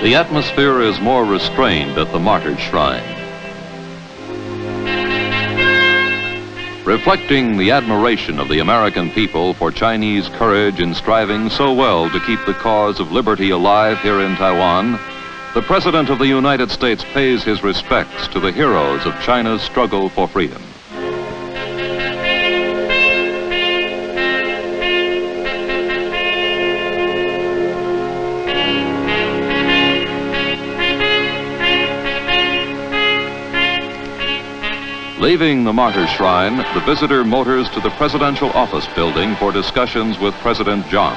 The atmosphere is more restrained at the Martyrs' Shrine. Reflecting the admiration of the American people for Chinese courage in striving so well to keep the cause of liberty alive here in Taiwan, the President of the United States pays his respects to the heroes of China's struggle for freedom. Leaving the Martyrs' Shrine, the visitor motors to the Presidential Office Building for discussions with President Zhang.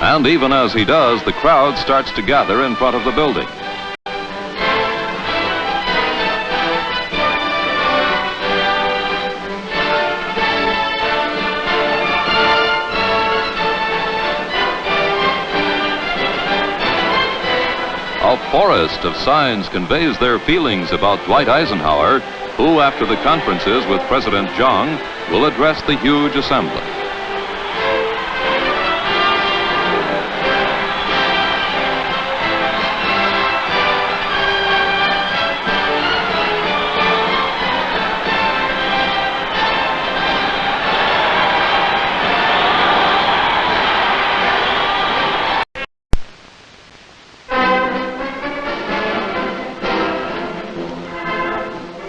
And even as he does, the crowd starts to gather in front of the building. A forest of signs conveys their feelings about Dwight Eisenhower, who, after the conferences with President Zhang, will address the huge assembly.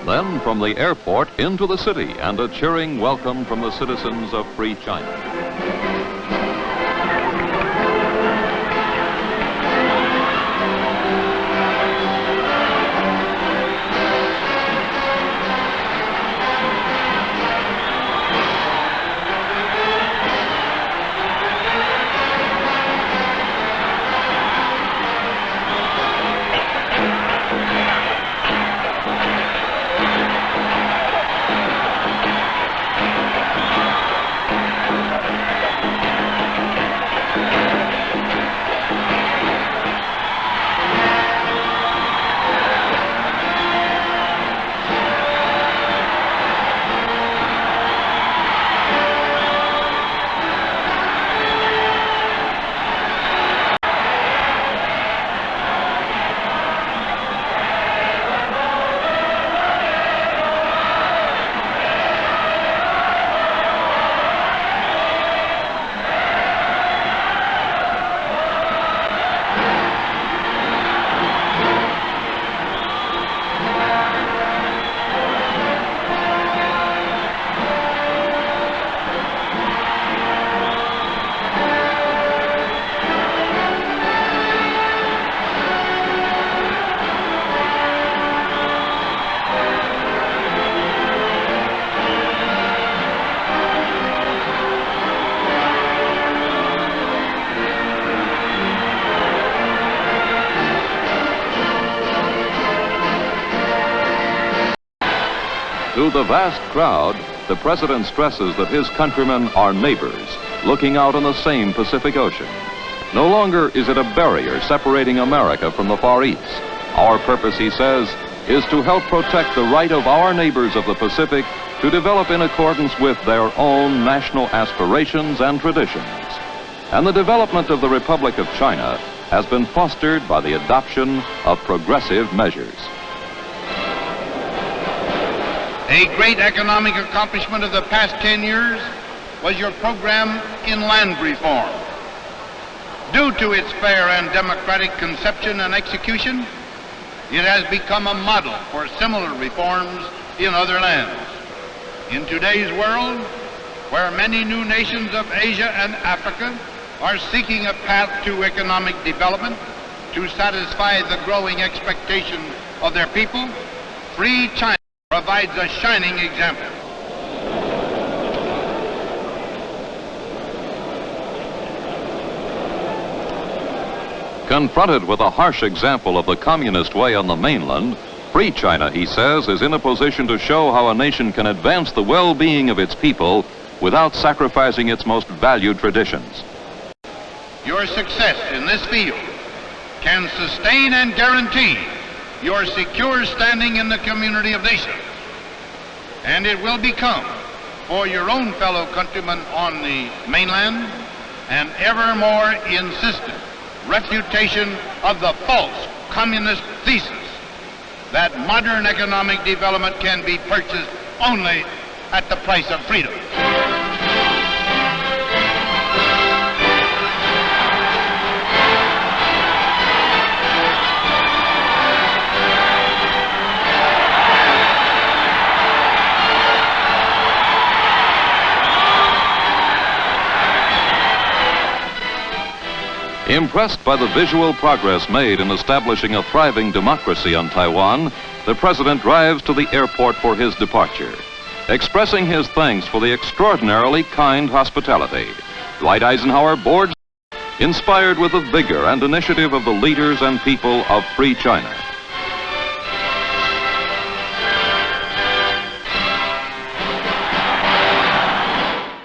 Then from the airport into the city, and a cheering welcome from the citizens of free China. To the vast crowd, the President stresses that his countrymen are neighbors, looking out on the same Pacific Ocean. No longer is it a barrier separating America from the Far East. Our purpose, he says, is to help protect the right of our neighbors of the Pacific to develop in accordance with their own national aspirations and traditions. And the development of the Republic of China has been fostered by the adoption of progressive measures. A great economic accomplishment of the past 10 years was your program in land reform. Due to its fair and democratic conception and execution, it has become a model for similar reforms in other lands. In today's world, where many new nations of Asia and Africa are seeking a path to economic development to satisfy the growing expectations of their people, free China provides a shining example. Confronted with a harsh example of the communist way on the mainland, free China, he says, is in a position to show how a nation can advance the well-being of its people without sacrificing its most valued traditions. Your success in this field can sustain and guarantee your secure standing in the community of nations. and it will become, for your own fellow countrymen on the mainland, an ever more insistent refutation of the false communist thesis that modern economic development can be purchased only at the price of freedom. Impressed by the visual progress made in establishing a thriving democracy on Taiwan, the President drives to the airport for his departure. Expressing his thanks for the extraordinarily kind hospitality, Dwight Eisenhower boards, inspired with the vigor and initiative of the leaders and people of free China.